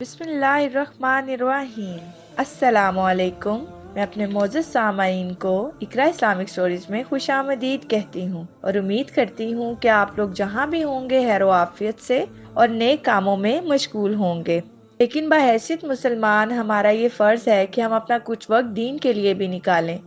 بسم اللہ الرحمن الرحیم۔ السلام علیکم۔ میں اپنے معزز سامعین کو اقرا اسلامک سٹوریز میں خوش آمدید کہتی ہوں اور امید کرتی ہوں کہ آپ لوگ جہاں بھی ہوں گے خیر و عافیت سے اور نیک کاموں میں مشغول ہوں گے۔ لیکن بحیثیت مسلمان ہمارا یہ فرض ہے کہ ہم اپنا کچھ وقت دین کے لیے بھی نکالیں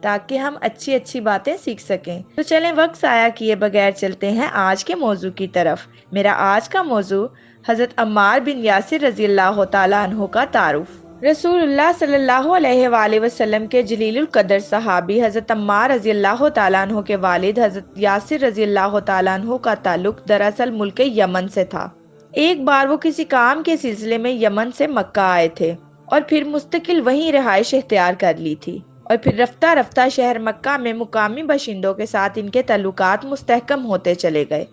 تاکہ ہم اچھی اچھی باتیں سیکھ سکیں۔ تو چلیں وقت ضائع کیے بغیر چلتے ہیں آج کے موضوع کی طرف۔ میرا آج کا موضوع حضرت عمار بن یاسر رضی اللہ تعالیٰ عنہ کا تعارف۔ رسول اللہ صلی اللہ علیہ وآلہ وسلم کے جلیل القدر صحابی حضرت عمار رضی اللہ تعالیٰ عنہ کے والد حضرت یاسر رضی اللہ تعالیٰ عنہ کا تعلق دراصل ملک یمن سے تھا۔ ایک بار وہ کسی کام کے سلسلے میں یمن سے مکہ آئے تھے اور پھر مستقل وہیں رہائش اختیار کر لی تھی، اور پھر رفتہ رفتہ شہر مکہ میں مقامی باشندوں کے ساتھ ان کے تعلقات مستحکم ہوتے چلے گئے،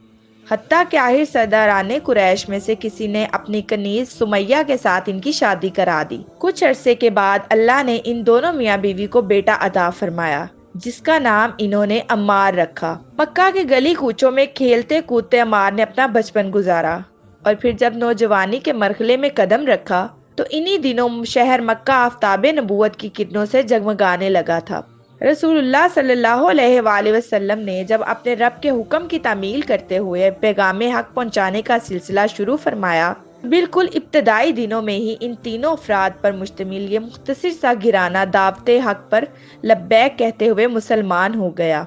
حتیٰ کہ آخر سرداران قریش میں سے کسی نے اپنی کنیز سمیہ کے ساتھ ان کی شادی کرا دی۔ کچھ عرصے کے بعد اللہ نے ان دونوں میاں بیوی کو بیٹا عطا فرمایا جس کا نام انہوں نے عمار رکھا۔ مکہ کے گلی کوچوں میں کھیلتے کودتے عمار نے اپنا بچپن گزارا، اور پھر جب نوجوانی کے مرحلے میں قدم رکھا تو انہی دنوں شہر مکہ آفتاب نبوت کی کرنوں سے جگمگانے لگا تھا۔ رسول اللہ صلی اللہ علیہ وآلہ وسلم نے جب اپنے رب کے حکم کی تعمیل کرتے ہوئے پیغام حق پہنچانے کا سلسلہ شروع فرمایا، بالکل ابتدائی دنوں میں ہی ان تینوں افراد پر مشتمل یہ مختصر سا گھرانہ دعوت حق پر لبیک کہتے ہوئے مسلمان ہو گیا۔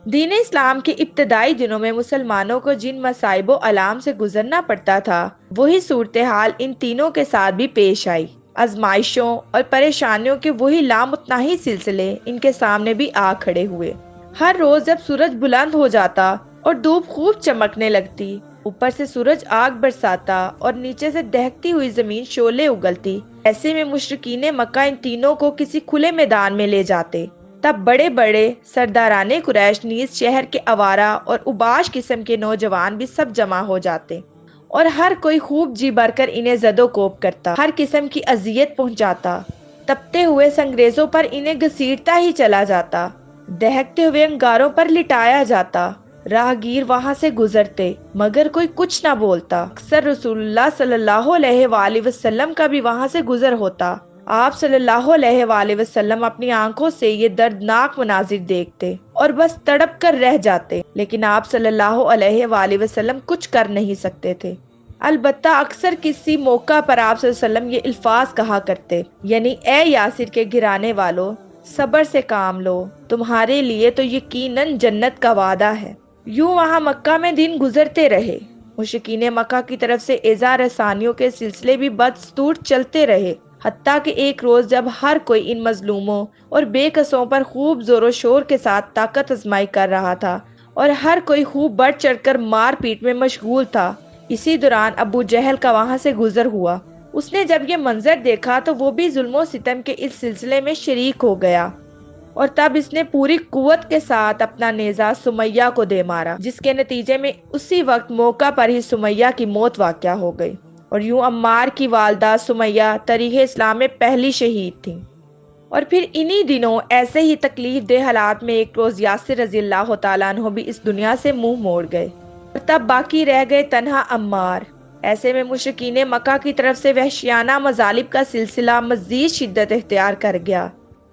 دین اسلام کے ابتدائی دنوں میں مسلمانوں کو جن مصائب و آلام سے گزرنا پڑتا تھا وہی صورتحال ان تینوں کے ساتھ بھی پیش آئی۔ آزمائشوں اور پریشانیوں کے وہی لامتناہی سلسلے ان کے سامنے بھی آ کھڑے ہوئے۔ ہر روز جب سورج بلند ہو جاتا اور دھوپ خوب چمکنے لگتی، اوپر سے سورج آگ برساتا اور نیچے سے دہکتی ہوئی زمین شعلے اگلتی، ایسے میں مشرکین مکہ ان تینوں کو کسی کھلے میدان میں لے جاتے۔ تب بڑے بڑے سرداران قریش نیز شہر کے آوارہ اور اوباش قسم کے نوجوان بھی سب جمع ہو جاتے، اور ہر کوئی خوب جی بھر کر انہیں زد و کوب کرتا، ہر قسم کی اذیت پہنچاتا، تپتے ہوئے سنگریزوں پر انہیں گھسیٹتا ہی چلا جاتا، دہکتے ہوئے انگاروں پر لٹایا جاتا۔ راہگیر وہاں سے گزرتے مگر کوئی کچھ نہ بولتا۔ اکثر رسول اللہ صلی اللہ علیہ وآلہ وسلم کا بھی وہاں سے گزر ہوتا۔ آپ صلی اللہ علیہ وآلہ وسلم اپنی آنکھوں سے یہ دردناک مناظر دیکھتے اور بس تڑپ کر رہ جاتے، لیکن آپ صلی اللہ علیہ وآلہ وسلم کچھ کر نہیں سکتے تھے۔ البتہ اکثر کسی موقع پر آپ صلی اللہ علیہ وسلم یہ الفاظ کہا کرتے، یعنی اے یاسر کے گھرانے والوں، صبر سے کام لو، تمہارے لیے تو یقیناً جنت کا وعدہ ہے۔ یوں وہاں مکہ میں دن گزرتے رہے۔ مشرکین مکہ کی طرف سے ایذا رسانیوں کے سلسلے بھی بدستور چلتے رہے، حتیٰ کہ ایک روز جب ہر کوئی ان مظلوموں اور بے کسوں پر خوب زور و شور کے ساتھ طاقت آزمائی کر رہا تھا اور ہر کوئی خوب بڑھ چڑھ کر مار پیٹ میں مشغول تھا، اسی دوران ابو جہل کا وہاں سے گزر ہوا۔ اس نے جب یہ منظر دیکھا تو وہ بھی ظلم و ستم کے اس سلسلے میں شریک ہو گیا، اور تب اس نے پوری قوت کے ساتھ اپنا نیزہ سمیہ کو دے مارا، جس کے نتیجے میں اسی وقت موقع پر ہی سمیہ کی موت واقع ہو گئی، اور یوں عمار کی والدہ سمیہ تاریخ اسلام میں پہلی شہید تھیں۔ اور پھر انہی دنوں ایسے ہی تکلیف دہ حالات میں ایک روز یاسر رضی اللہ تعالیٰ عنہ بھی اس دنیا سے منہ موڑ گئے، اور تب باقی رہ گئے تنہا عمار۔ ایسے میں مشرکین مکہ کی طرف سے وحشیانہ مظالم کا سلسلہ مزید شدت اختیار کر گیا۔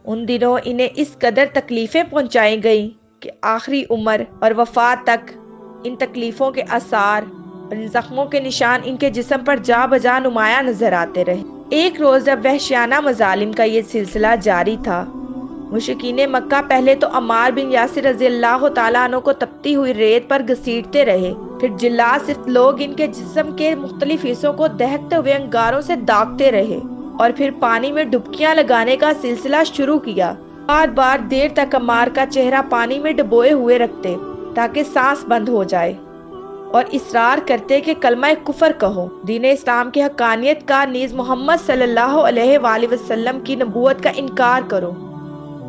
ان دنوں انہیں اس قدر تکلیفیں پہنچائی گئیں کہ آخری عمر اور وفات تک ان تکلیفوں کے آثار اور ان زخموں کے نشان ان کے جسم پر جا بجا نمایاں نظر آتے رہے۔ ایک روز جب وحشیانہ مظالم کا یہ سلسلہ جاری تھا، مشرکین مکہ پہلے تو عمار بن یاسر رضی اللہ تعالیٰ عنہ کو تپتی ہوئی ریت پر گھسیٹتے رہے، پھر جلاد صرف لوگ ان کے جسم کے مختلف حصوں کو دہکتے ہوئے انگاروں سے داغتے رہے، اور پھر پانی میں ڈبکیاں لگانے کا سلسلہ شروع کیا۔ بار بار دیر تک عمار کا چہرہ پانی میں ڈبوئے ہوئے رکھتے تاکہ سانس بند ہو جائے، اور اصرار کرتے کہ کلمہ کفر کہو، دین اسلام کی حقانیت کا نیز محمد صلی اللہ علیہ وآلہ وسلم کی نبوت کا انکار کرو۔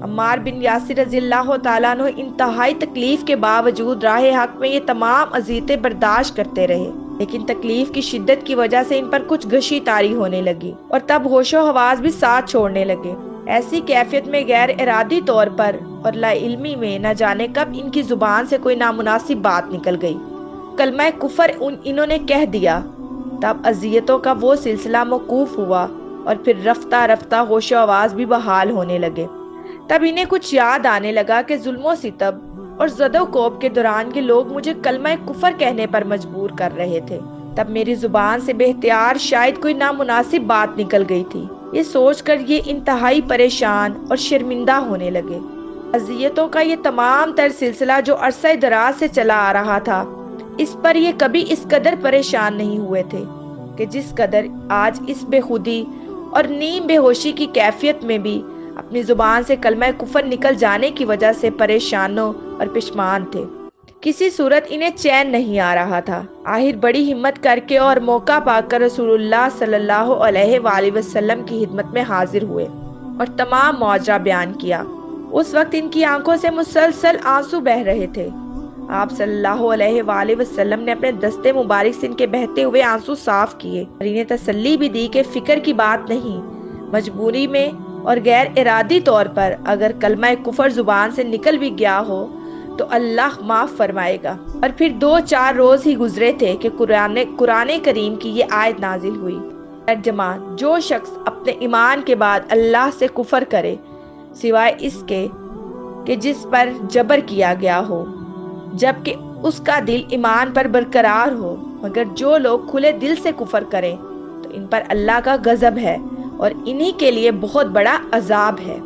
عمار بن یاسر رضی اللہ تعالیٰ عنہ انتہائی تکلیف کے باوجود راہ حق میں یہ تمام اذیتیں برداشت کرتے رہے، لیکن تکلیف کی شدت کی وجہ سے ان پر کچھ غشی طاری ہونے لگی، اور تب ہوش و حواس بھی ساتھ چھوڑنے لگے۔ ایسی کیفیت میں غیر ارادی طور پر اور لا علمی میں نہ جانے کب ان کی زبان سے کوئی نامناسب بات نکل گئی۔ کلمہ کفر انہوں نے کہہ دیا، تب اذیتوں کا وہ سلسلہ موقوف ہوا اور پھر رفتہ رفتہ ہوش و آواز بھی بحال ہونے لگے۔ تب انہیں کچھ یاد آنے لگا کہ ظلم و ستم اور زد و کوب کے دوران کے لوگ مجھے کلمہ کفر کہنے پر مجبور کر رہے تھے۔ تب میری زبان سے بے اختیار شاید کوئی نامناسب بات نکل گئی تھی۔ یہ سوچ کر یہ انتہائی پریشان اور شرمندہ ہونے لگے۔ اذیتوں کا یہ تمام تر سلسلہ جو عرصہ دراز سے چلا آ رہا تھا، اس پر یہ کبھی اس قدر پریشان نہیں ہوئے تھے کہ جس قدر آج اس بے خودی اور نیم بے ہوشی کی کیفیت میں بھی اپنی زبان سے کلمہ کفر نکل جانے کی وجہ سے پریشانوں اور پشمان تھے۔ کسی صورت انہیں چین نہیں آ رہا تھا۔ آخر بڑی ہمت کر کے اور موقع پا کر رسول اللہ صلی اللہ علیہ وآلہ وسلم کی خدمت میں حاضر ہوئے اور تمام ماجرا بیان کیا۔ اس وقت ان کی آنکھوں سے مسلسل آنسو بہہ رہے تھے۔ آپ صلی اللہ علیہ وآلہ وسلم نے اپنے دستے مبارک سے ان کے بہتے ہوئے آنسو صاف کیے اور انہیں تسلی بھی دی کہ فکر کی بات نہیں، مجبوری میں اور غیر ارادی طور پر اگر کلمہ کفر زبان سے نکل بھی گیا ہو تو اللہ معاف فرمائے گا۔ اور پھر 2-4 روز ہی گزرے تھے کہ قرآن کریم کی یہ آیت نازل ہوئی۔ ترجمہ: جو شخص اپنے ایمان کے بعد اللہ سے کفر کرے سوائے اس کے کہ جس پر جبر کیا گیا ہو، جبکہ اس کا دل ایمان پر برقرار ہو، مگر جو لوگ کھلے دل سے کفر کریں تو ان پر اللہ کا غضب ہے اور انہی کے لیے بہت بڑا عذاب ہے۔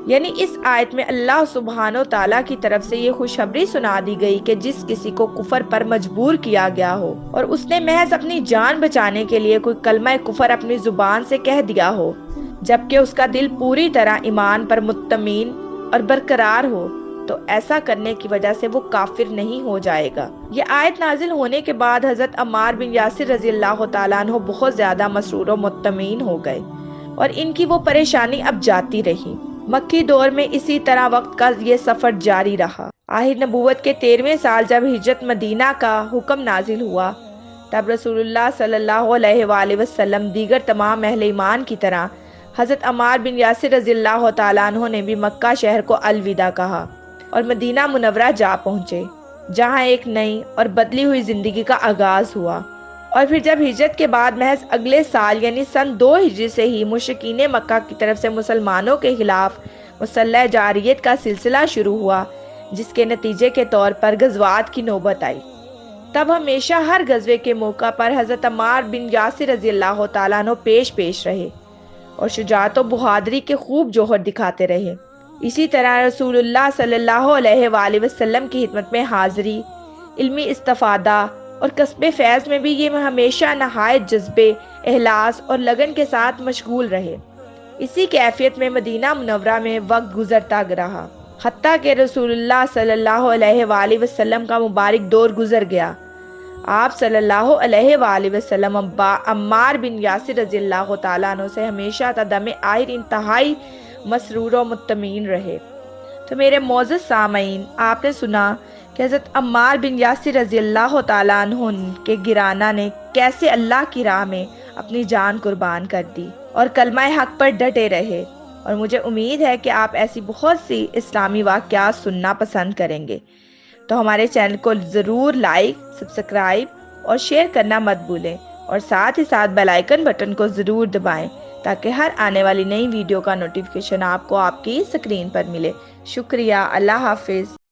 یعنی اس آیت میں اللہ سبحانہ و تعالیٰ کی طرف سے یہ خوشخبری سنا دی گئی کہ جس کسی کو کفر پر مجبور کیا گیا ہو اور اس نے محض اپنی جان بچانے کے لیے کوئی کلمہ کفر اپنی زبان سے کہہ دیا ہو، جبکہ اس کا دل پوری طرح ایمان پر مطمئن اور برقرار ہو، تو ایسا کرنے کی وجہ سے وہ کافر نہیں ہو جائے گا۔ یہ آیت نازل ہونے کے بعد حضرت عمار بن یاسر رضی اللہ تعالیٰ عنہ بہت زیادہ مسرور و مطمئن ہو گئے اور ان کی وہ پریشانی اب جاتی رہی۔ مکی دور میں اسی طرح وقت کا یہ سفر جاری رہا۔ آخر نبوت کے 13ویں سال جب ہجرت مدینہ کا حکم نازل ہوا، تب رسول اللہ صلی اللہ علیہ وآلہ وسلم دیگر تمام اہل ایمان کی طرح حضرت عمار بن یاسر رضی اللہ تعالیٰ عنہ نے بھی مکہ شہر کو الوداع کہا اور مدینہ منورہ جا پہنچے، جہاں ایک نئی اور بدلی ہوئی زندگی کا آغاز ہوا۔ اور پھر جب ہجرت کے بعد محض اگلے سال یعنی سن 2 ہجری سے ہی مشرکین مکہ کی طرف سے مسلمانوں کے خلاف مسلح جاریت کا سلسلہ شروع ہوا، جس کے نتیجے کے طور پر غزوات کی نوبت آئی۔ تب ہمیشہ ہر غزوے کے موقع پر حضرت عمار بن یاسر رضی اللہ تعالیٰ عنہ پیش رہے اور شجاعت و بہادری کے خوب جوہر دکھاتے رہے۔ اسی طرح رسول اللہ صلی اللہ علیہ وآلہ وسلم کی خدمت میں حاضری، علمی استفادہ اور کسب فیض میں بھی یہ ہمیشہ نہایت جذبے، اخلاص اور لگن کے ساتھ مشغول رہے۔ اسی کیفیت میں مدینہ منورہ میں وقت گزرتا رہا، حتیٰ کہ رسول اللہ صلی اللہ علیہ وآلہ وسلم کا مبارک دور گزر گیا۔ آپ صلی اللہ علیہ وآلہ وسلم عمار بن یاسر رضی اللہ تعالیٰ عنہ سے ہمیشہ تا دم آخر انتہائی مسرور و مطمئن رہے۔ تو میرے معزز سامعین، آپ نے سنا کہ حضرت عمار بن یاسر رضی اللہ تعالیٰ عنہ کے گرانہ نے کیسے اللہ کی راہ میں اپنی جان قربان کر دی اور کلمہ حق پر ڈٹے رہے، اور مجھے امید ہے کہ آپ ایسی بہت سی اسلامی واقعات سننا پسند کریں گے۔ تو ہمارے چینل کو ضرور لائک، سبسکرائب اور شیئر کرنا مت بھولیں، اور ساتھ ہی ساتھ بیل آئیکن بٹن کو ضرور دبائیں تاکہ ہر آنے والی نئی ویڈیو کا نوٹیفیکیشن آپ کو آپ کی اسکرین پر ملے۔ شکریہ، اللہ حافظ۔